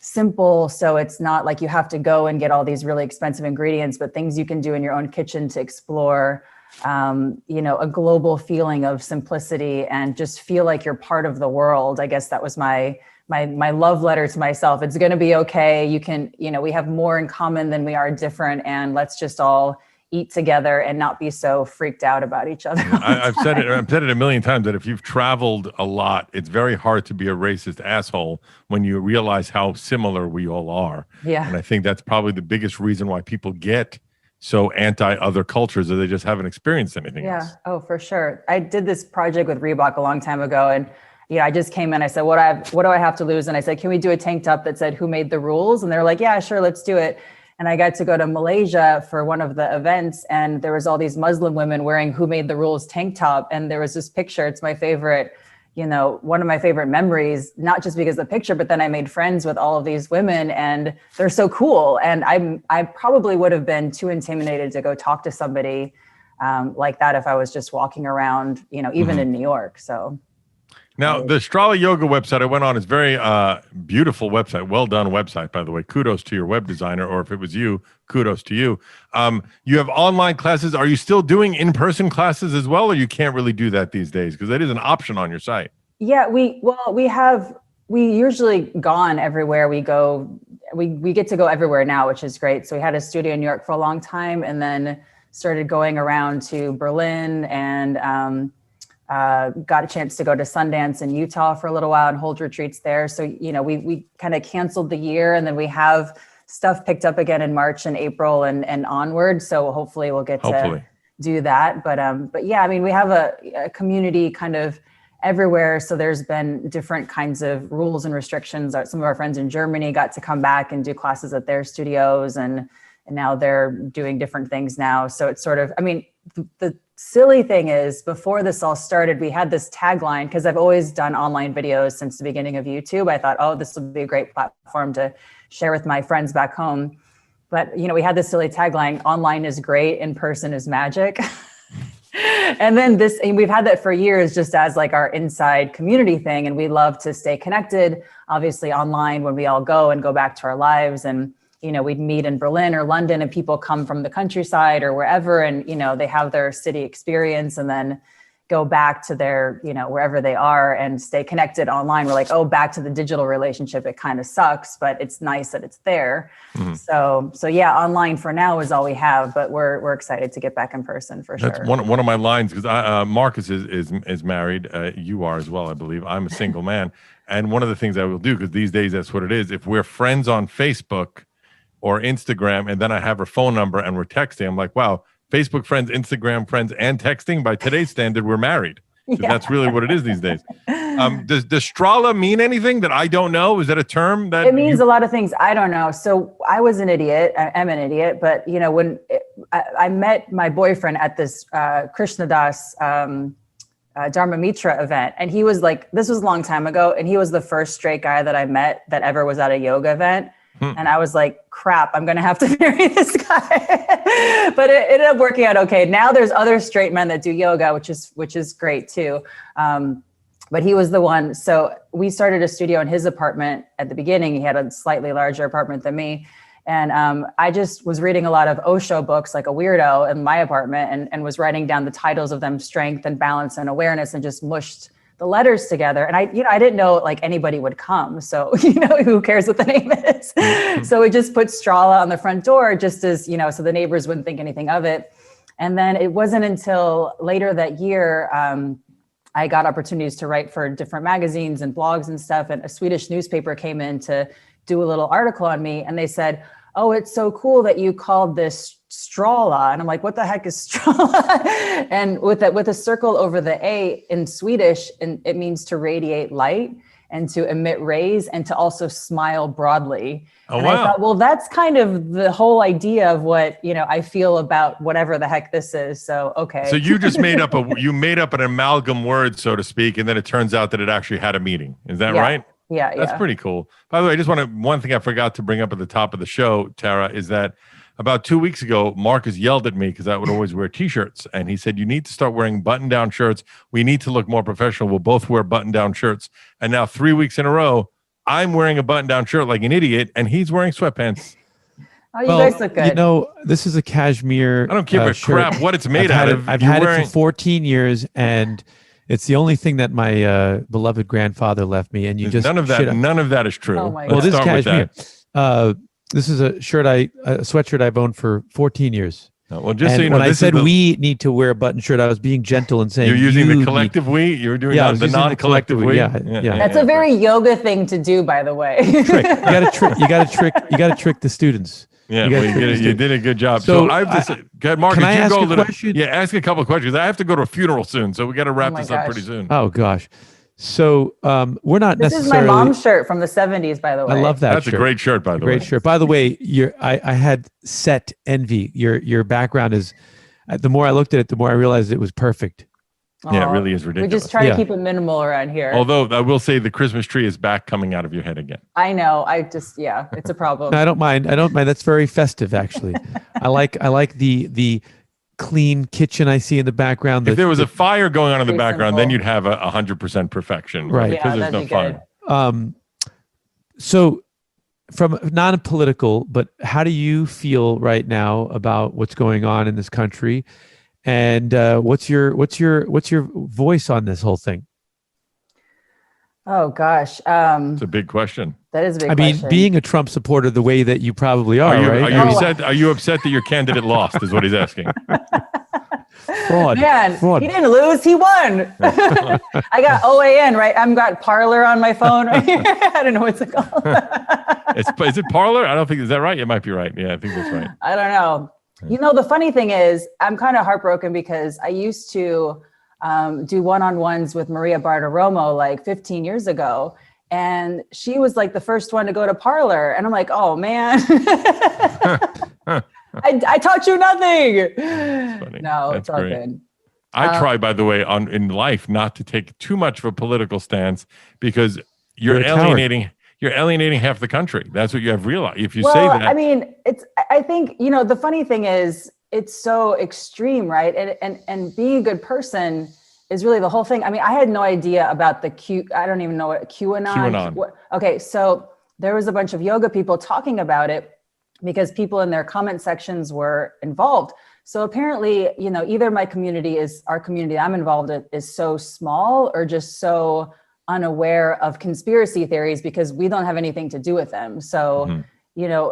simple, so it's not like you have to go and get all these really expensive ingredients, but things you can do in your own kitchen to explore, a global feeling of simplicity and just feel like you're part of the world. I guess that was my love letter to myself. It's going to be okay. You can, we have more in common than we are different, and let's just all eat together and not be so freaked out about each other. I've said it a million times that if you've traveled a lot, it's very hard to be a racist asshole when you realize how similar we all are. Yeah. And I think that's probably the biggest reason why people get so anti other cultures, or they just haven't experienced anything else. Oh, for sure. I did this project with Reebok a long time ago, and I just came in, I said, what do I have to lose? And I said, can we do a tank top that said, who made the rules? And they're like, yeah, sure, let's do it. And I got to go to Malaysia for one of the events, and there was all these Muslim women wearing Who Made the Rules tank top. And there was this picture. It's my favorite, one of my favorite memories, not just because of the picture, but then I made friends with all of these women, and they're so cool. And I probably would have been too intimidated to go talk to somebody like that if I was just walking around, even in New York. So. Now, the Strala Yoga website I went on is very beautiful website. Well done website, by the way. Kudos to your web designer, or if it was you, kudos to you. You have online classes. Are you still doing in-person classes as well, or you can't really do that these days? Because that is an option on your site. Yeah, we usually gone everywhere we go. We get to go everywhere now, which is great. So we had a studio in New York for a long time, and then started going around to Berlin, and got a chance to go to Sundance in Utah for a little while and hold retreats there. So, we kind of canceled the year, and then we have stuff picked up again in March and April and onward. So hopefully we'll get to do that. But yeah, I mean, we have a community kind of everywhere. So there's been different kinds of rules and restrictions. Some of our friends in Germany got to come back and do classes at their studios, and now they're doing different things now. So it's sort of, I mean, the silly thing is, before this all started, we had this tagline, because I've always done online videos since the beginning of YouTube. I thought, oh, this would be a great platform to share with my friends back home. But, we had this silly tagline, online is great, in person is magic. And then we've had that for years, just as like our inside community thing. And we love to stay connected, obviously online, when we all go back to our lives. And, we'd meet in Berlin or London, and people come from the countryside or wherever, and, they have their city experience and then go back to their, wherever they are and stay connected online. We're like, oh, back to the digital relationship. It kind of sucks, but it's nice that it's there. So yeah, online for now is all we have, but we're excited to get back in person for sure. That's one of my lines, because Marcus is married. You are as well, I believe. I'm a single man. And one of the things I will do, because these days that's what it is, if we're friends on Facebook or Instagram, and then I have her phone number and we're texting, I'm like, wow, Facebook friends, Instagram friends, and texting, by today's standard, we're married. Yeah. That's really what it is these days. Does Strala mean anything that I don't know? Is that a term that it means a lot of things? I don't know. So I was an idiot. I am an idiot. But, when I met my boyfriend at this Krishna Das Dharma Mitra event, and he was like, this was a long time ago, and he was the first straight guy that I met that ever was at a yoga event. And I was like, crap, I'm going to have to marry this guy. But it ended up working out okay. Now there's other straight men that do yoga, which is great too. But he was the one. So we started a studio in his apartment at the beginning. He had a slightly larger apartment than me. And I just was reading a lot of Osho books like a weirdo in my apartment, and was writing down the titles of them, strength and balance and awareness, and just mushed the letters together. And I didn't know like anybody would come. So, who cares what the name is? So we just put Strala on the front door just as, so the neighbors wouldn't think anything of it. And then it wasn't until later that year, I got opportunities to write for different magazines and blogs and stuff. And a Swedish newspaper came in to do a little article on me. And they said, oh, it's so cool that you called this Strala. And I'm like, what the heck is Strala? And with a circle over the A in Swedish, and it means to radiate light and to emit rays and to also smile broadly. Oh, and wow. I thought, well, that's kind of the whole idea of what, I feel about whatever the heck this is. So, okay. So you just made up an amalgam word, so to speak, and then it turns out that it actually had a meaning. Is that right? Yeah. That's pretty cool. By the way, one thing I forgot to bring up at the top of the show, Tara, is that about 2 weeks ago, Marcus yelled at me because I would always wear T-shirts. And he said, you need to start wearing button-down shirts. We need to look more professional. We'll both wear button-down shirts. And now 3 weeks in a row, I'm wearing a button-down shirt like an idiot, and he's wearing sweatpants. Oh, you guys look good. This is a cashmere. I don't give a crap what it's made out of. I've had it for 14 years, and it's the only thing that my beloved grandfather left me. And none of that is true. Oh my well, God. this is cashmere. This is a sweatshirt I've owned for 14 years. Well, just and so you know, when I said we need to wear a button shirt, I was being gentle and saying you're using the collective we. You're doing the non-collective we. Yeah. That's a very yoga thing to do, by the way. You got to trick the students. Yeah, you did a good job. So Marcus, can I ask a question? Yeah, ask a couple of questions. I have to go to a funeral soon, so we got to wrap this up pretty soon. Oh gosh. So we're not this necessarily. This is my mom's shirt from the 70s, by the way. I love that. That's a great shirt, by the way. Great shirt. By the way, I had set envy. Your background is. The more I looked at it, the more I realized it was perfect. Yeah, it really is ridiculous. We just try to keep it minimal around here. Although I will say the Christmas tree is back coming out of your head again. I know. It's a problem. No, I don't mind. That's very festive, actually. I like the clean kitchen I see in the background. If there was a fire going on in the background, then you'd have 100% perfection, right? Because there's no fire. So, from non-political, but how do you feel right now about what's going on in this country, and what's your voice on this whole thing? Oh gosh, it's a big question. That is a big question. I mean, being a Trump supporter the way that you probably are, right? Are you upset that your candidate lost? Is what he's asking. Fraud. Man, Fraud. He didn't lose. He won. I got OAN, right? I've got Parlor on my phone right here. I don't know what's it called. Is it Parlor? I don't think, is that right? It might be right. Yeah, I think that's right. I don't know. The funny thing is, I'm kind of heartbroken because I used to do one-on-ones with Maria Bartiromo like 15 years ago. And she was like the first one to go to Parlor. And I'm like, oh man, I taught you nothing. No, it's all good. I try, by the way, in life not to take too much of a political stance because you're alienating half the country. That's what you have realized. If you say that. I mean, I think, the funny thing is it's so extreme, right? And being a good person is really the whole thing. I mean, I had no idea about I don't even know what QAnon. Okay. So there was a bunch of yoga people talking about it. because people in their comment sections were involved. So apparently, either our community I'm involved in is so small or just so unaware of conspiracy theories because we don't have anything to do with them. So,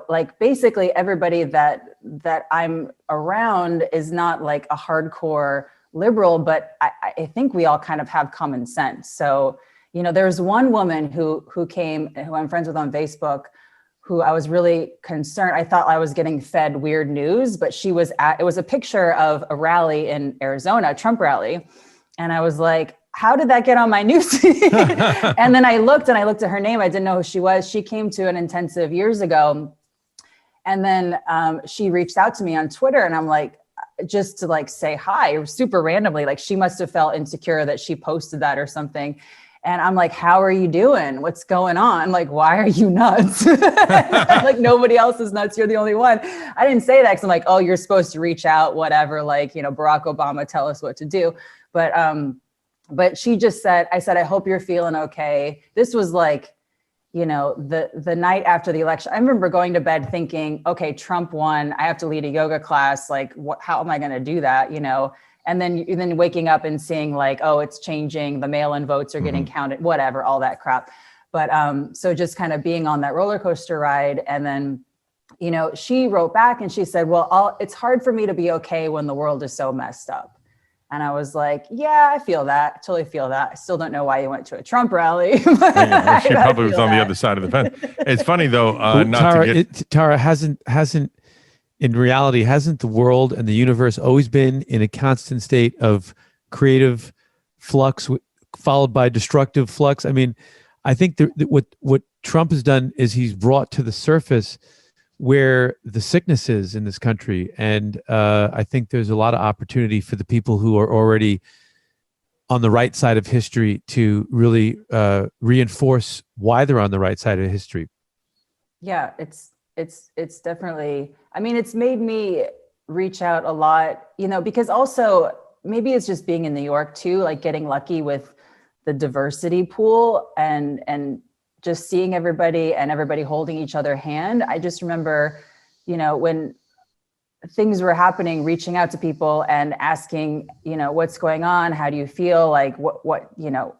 like basically everybody that I'm around is not like a hardcore liberal, but I think we all kind of have common sense. So, there's one woman who came, who I'm friends with on Facebook, who I was really concerned. I thought I was getting fed weird news, but it was a picture of a rally in Arizona, a Trump rally. And I was like, how did that get on my news feed? And then I looked at her name. I didn't know who she was. She came to an intensive years ago. And then she reached out to me on Twitter, and I'm like, just to like say hi, super randomly, like she must've felt insecure that she posted that or something. And I'm like, how are you doing? What's going on? Like, why are you nuts? Like nobody else is nuts. You're the only one. I didn't say that because I'm like, oh, you're supposed to reach out, whatever. Like, Barack Obama, tell us what to do. But she just said, I hope you're feeling okay. This was like, the night after the election. I remember going to bed thinking, okay, Trump won. I have to lead a yoga class. Like, how am I going to do that? And then waking up and seeing like, oh, it's changing. The mail-in votes are getting counted, whatever, all that crap. But so just kind of being on that roller coaster ride. And then, she wrote back and she said, well, it's hard for me to be okay when the world is so messed up. And I was like, yeah, I feel that. I totally feel that. I still don't know why you went to a Trump rally. She probably was on the other side of the fence. It's funny though. Tara, hasn't in reality, hasn't the world and the universe always been in a constant state of creative flux followed by destructive flux? I mean, I think what Trump has done is he's brought to the surface where the sickness is in this country. And I think there's a lot of opportunity for the people who are already on the right side of history to really reinforce why they're on the right side of history. Yeah, it's definitely, I mean, it's made me reach out a lot, because also maybe it's just being in New York too, like getting lucky with the diversity pool and just seeing everybody and everybody holding each other hand. I just remember, when things were happening, reaching out to people and asking, what's going on? How do you feel? Like what,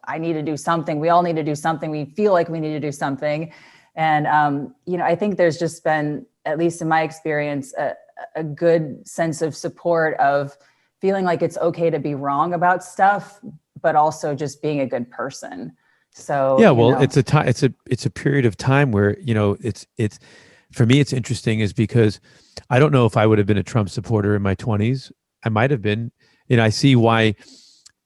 I need to do something. We all need to do something. We feel like we need to do something. And, I think there's just been, at least in my experience, a good sense of support of feeling like it's okay to be wrong about stuff, but also just being a good person. So yeah, well, it's a period of time where it's for me it's interesting is because I don't know if I would have been a Trump supporter in my 20s. I might have been. I see why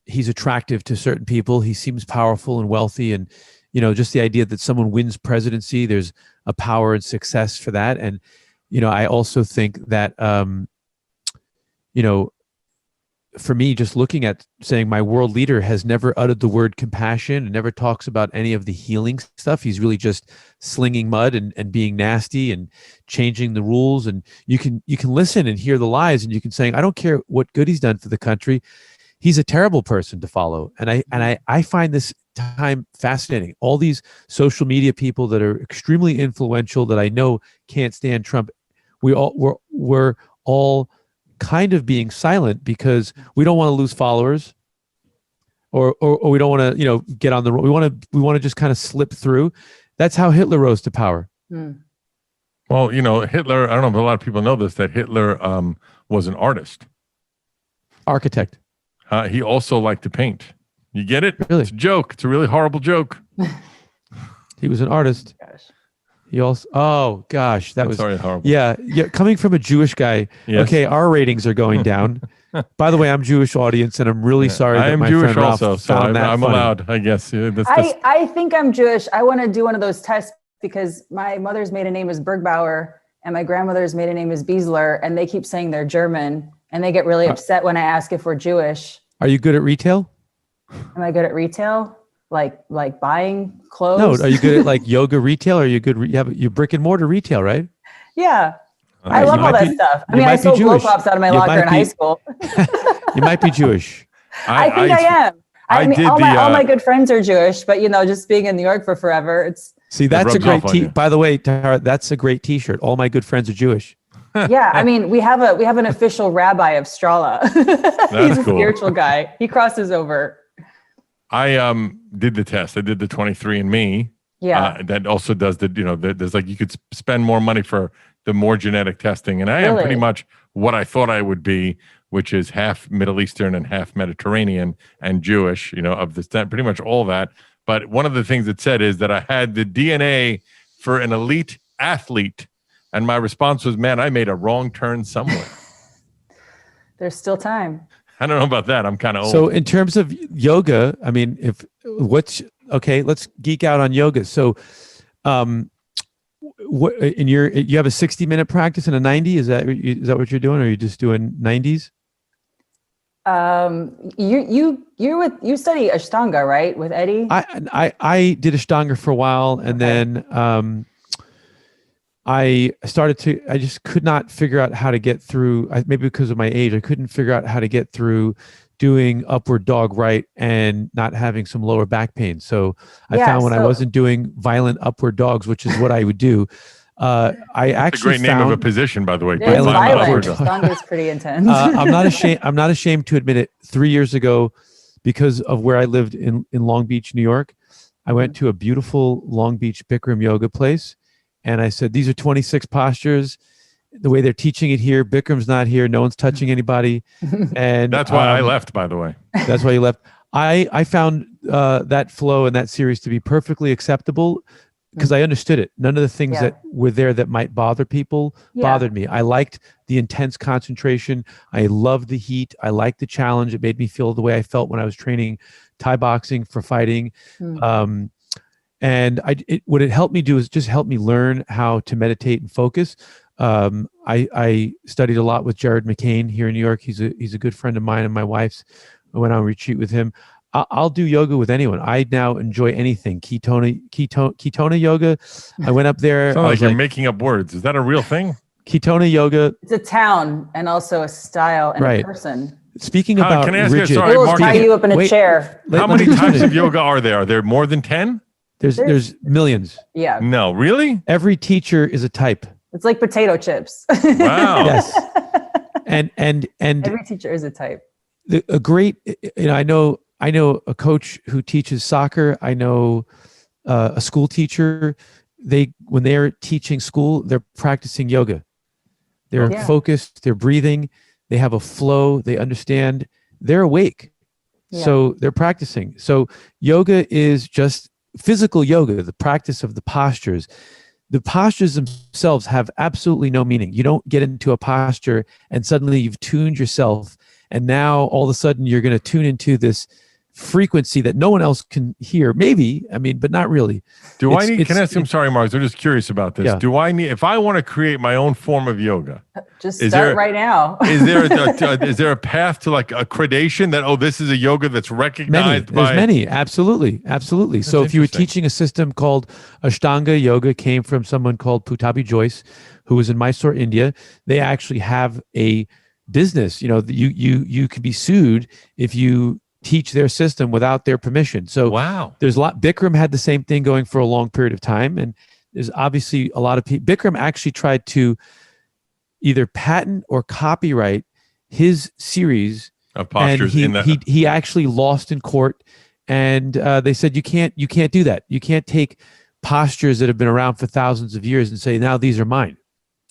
he's attractive to certain people. He seems powerful and wealthy, and just the idea that someone wins presidency, there's a power and success for that. And I also think that for me, just looking at saying my world leader has never uttered the word compassion and never talks about any of the healing stuff. He's really just slinging mud and being nasty and changing the rules. And you can listen and hear the lies, and you can say, I don't care what good he's done for the country. He's a terrible person to follow. And I find this time fascinating. All these social media people that are extremely influential that I know can't stand Trump. We're all kind of being silent because we don't want to lose followers, or we don't want to get on the road. We want to just kind of slip through. That's how Hitler rose to power. Well, Hitler, I don't know if a lot of people know this, that Hitler was an artist, architect. He also liked to paint. You get it? Really? It's a joke. It's a really horrible joke. He was an artist. Gosh. He also, oh gosh, that was horrible. Yeah. Coming from a Jewish guy, yes. Okay, our ratings are going down. By the way, I'm Jewish audience, and I'm really sorry I that am my Jewish friend also, Ralph so found that I'm funny. allowed, I guess. I think I'm Jewish. I want to do one of those tests because my mother's maiden name is Bergbauer and my grandmother's maiden name is Biesler, and they keep saying they're German, and they get really upset when I ask if we're Jewish. Are you good at retail? Am I good at retail? Like buying clothes? No, are you good at like yoga retail? Or are you good? You brick and mortar retail, right? Yeah. I love all that stuff. I mean, I sold blow pops out of my locker in high school. You might be Jewish. I think I am. I mean, all my good friends are Jewish, but just being in New York for forever, it's See, that's a rubs great off on you. By the way, Tara, that's a great T-shirt. All my good friends are Jewish. Yeah, I mean, we have an official rabbi of Strala. He's a cool. spiritual guy. He crosses over. I did the test. I did the 23andMe. Yeah. That also does there's like you could spend more money for the more genetic testing, and I am pretty much what I thought I would be, which is half Middle Eastern and half Mediterranean and Jewish. Of this, pretty much all that. But one of the things it said is that I had the DNA for an elite athlete. And my response was, man, I made a wrong turn somewhere. There's still time. I don't know about that. I'm kind of old. So in terms of yoga, I mean, let's geek out on yoga. So you have a 60-minute practice and a 90? Is that what you're doing? Or are you just doing 90s? You study Ashtanga, right? With Eddie? I did Ashtanga for a while, and then I just could not figure out how to get through, maybe because of my age, I couldn't figure out how to get through doing upward dog right and not having some lower back pain. So I found when I wasn't doing violent upward dogs, which is what I would do, I actually It's a great name of a position, by the way. It's violent. Ashtanga is pretty intense. I'm not ashamed to admit it. 3 years ago, because of where I lived in Long Beach, New York, I went to a beautiful Long Beach Bikram yoga place. And I said, these are 26 postures. The way they're teaching it here, Bikram's not here. No one's touching anybody. And that's why I left, by the way. That's why you left. I found that flow and that series to be perfectly acceptable because I understood it. None of the things that were there that might bother people bothered me. I liked the intense concentration. I loved the heat. I liked the challenge. It made me feel the way I felt when I was training Thai boxing for fighting. And what it helped me do is just help me learn how to meditate and focus. I studied a lot with Jared McCain here in New York. He's a good friend of mine and my wife's. I went on a retreat with him. I'll do yoga with anyone. I now enjoy anything. Ketona yoga. I went up there. Sounds like you're making up words. Is that a real thing? Ketona yoga. It's a town and also a style and a person. Speaking about can I ask rigid, you, sorry, it will tie you up in a chair. How many types of yoga are there? Are there more than 10? There's millions. Yeah. No, really? Every teacher is a type. It's like potato chips. Wow. Yes. And every teacher is a type. A great, I know a coach who teaches soccer. I know a school teacher. When they're teaching school, they're practicing yoga. They're focused. They're breathing. They have a flow. They understand. They're awake. Yeah. So they're practicing. So yoga is just physical yoga, the practice of the postures. The postures themselves have absolutely no meaning. You don't get into a posture and suddenly you've tuned yourself, and now all of a sudden you're going to tune into this frequency that no one else can hear. Maybe, but not really. Can I ask, I'm sorry, Mark, I'm just curious about this. Yeah. Do I need, if I want to create my own form of yoga, just start right now. Is there a path to like accreditation that, this is a yoga that's recognized There's many. Absolutely. That's so if you were teaching a system called Ashtanga yoga, came from someone called Putabi Joyce, who was in Mysore, India. They actually have a business. You could be sued if you teach their system without their permission. So there's a lot. Bikram had the same thing going for a long period of time. And there's obviously a lot of people. Bikram actually tried to either patent or copyright his series of postures. He actually lost in court. And they said, you can't do that. You can't take postures that have been around for thousands of years and say, now these are mine.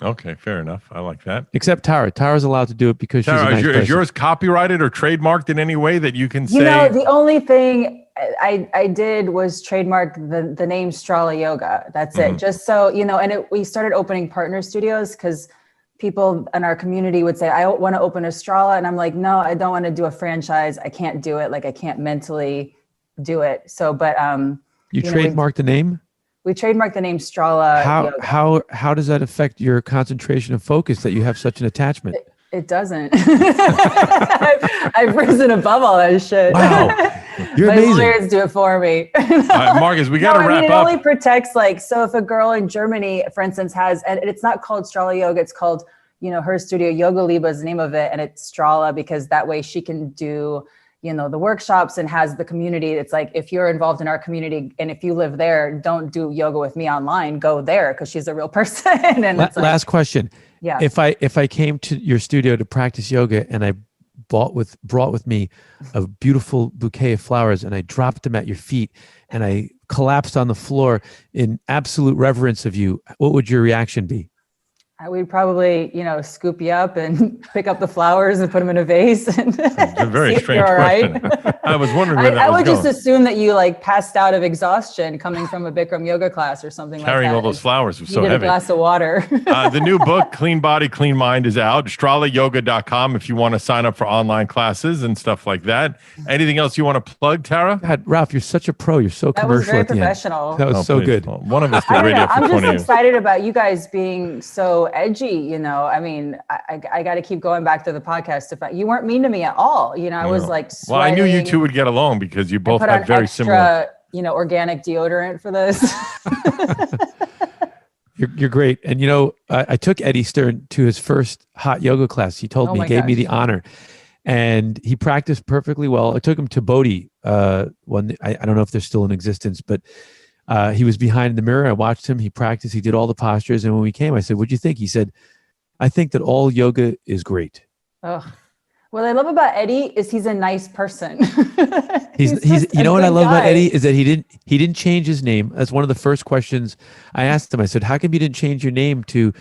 Okay, fair enough. I like that. Except Tara. Tara's allowed to do it because she's a nice person. Is yours copyrighted or trademarked in any way that you can say? The only thing I did was trademark the name Strala Yoga. That's it. Just so, and we started opening partner studios because people in our community would say, I want to open a Strala. And I'm like, no, I don't want to do a franchise. I can't do it. Like, I can't mentally do it. So, but you trademarked the name? We trademarked the name Strala. How does that affect your concentration of focus that you have such an attachment? It doesn't. I've risen above all that shit. Wow, you're amazing. My lawyers do it for me. Marcus, we got to wrap up. It only protects, so if a girl in Germany, for instance, has, and it's not called Strala Yoga, it's called, her studio, Yoga Liba is the name of it, and it's Strala because that way she can do the workshops and has the community. It's like, if you're involved in our community and if you live there, don't do yoga with me online, go there because she's a real person. And last question. Yeah. If I came to your studio to practice yoga and I brought with me a beautiful bouquet of flowers and I dropped them at your feet and I collapsed on the floor in absolute reverence of you, what would your reaction be? I would probably, scoop you up and pick up the flowers and put them in a vase. And it's a very strange question. Right. I was wondering where that was going. I would just assume that you passed out of exhaustion coming from a Bikram yoga class or something like that. Carrying all those flowers was so heavy. Heavy. A glass of water. The new book, Clean Body, Clean Mind, is out. StralaYoga.com if you want to sign up for online classes and stuff like that. Anything else you want to plug, Tara? God, Ralph, you're such a pro. You're so commercial. That was very at the professional. End. That was so please. good. Well, one of us did radio for 20 years. I'm just excited about you guys being so edgy. I mean, I got to keep going back to the podcast. You weren't mean to me at all. I was like, sweating. Well, I knew you two would get along because you both have very similar. Organic deodorant for this. You're great. And, I took Eddie Stern to his first hot yoga class. He told me, he gave me the honor. And he practiced perfectly well. I took him to Bodhi. One, I don't know if they're still in existence, but he was behind the mirror. I watched him. He practiced. He did all the postures. And when we came, I said, what'd you think? He said, I think that all yoga is great. Oh, what I love about Eddie is he's a nice person. he's what I love about Eddie is that he didn't change his name. That's one of the first questions I asked him. I said, how come you didn't change your name to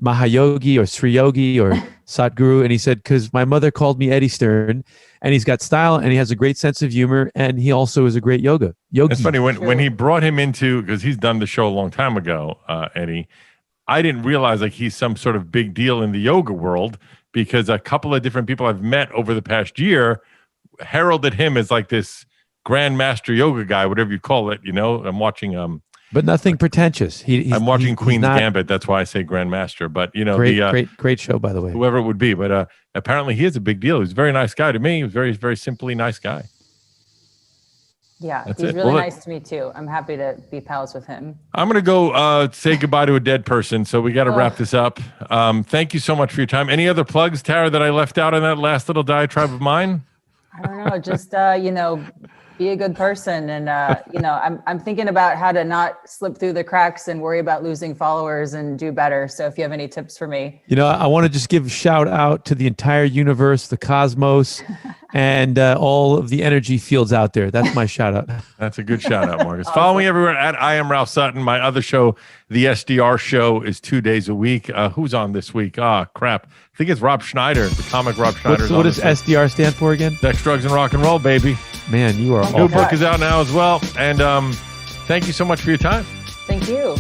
Mahayogi or Sri Yogi or Satguru? And he said, because my mother called me Eddie Stern, and he's got style and he has a great sense of humor, and he also is a great yogi. It's funny when he brought him into, because he's done the show a long time ago, Eddie, I didn't realize he's some sort of big deal in the yoga world, because a couple of different people I've met over the past year heralded him as this grandmaster yoga guy, whatever you call it. I'm watching but nothing pretentious. I'm watching Queen's Gambit. That's why I say grandmaster. But great show, by the way. Whoever it would be, but apparently he is a big deal. He's a very nice guy to me. He was very, very simply nice guy. Yeah, he's really nice to me too. I'm happy to be pals with him. I'm going to go say goodbye to a dead person, so we got to wrap this up. Thank you so much for your time. Any other plugs, Tara, that I left out in that last little diatribe of mine? I don't know. Just, be a good person. And, I'm thinking about how to not slip through the cracks and worry about losing followers and do better. So if you have any tips for me. I want to just give a shout out to the entire universe, the cosmos, and all of the energy fields out there. That's my shout out. That's a good shout out, Marcus. Awesome. Follow me everywhere at I Am Ralph Sutton. My other show, the SDR Show, is 2 days a week. Who's on this week? Crap. I think it's Rob Schneider, the comic Rob Schneider. What does SDR stand for again? Sex, Drugs, and Rock and Roll, baby. Man, you are New book is out now as well. And thank you so much for your time. Thank you.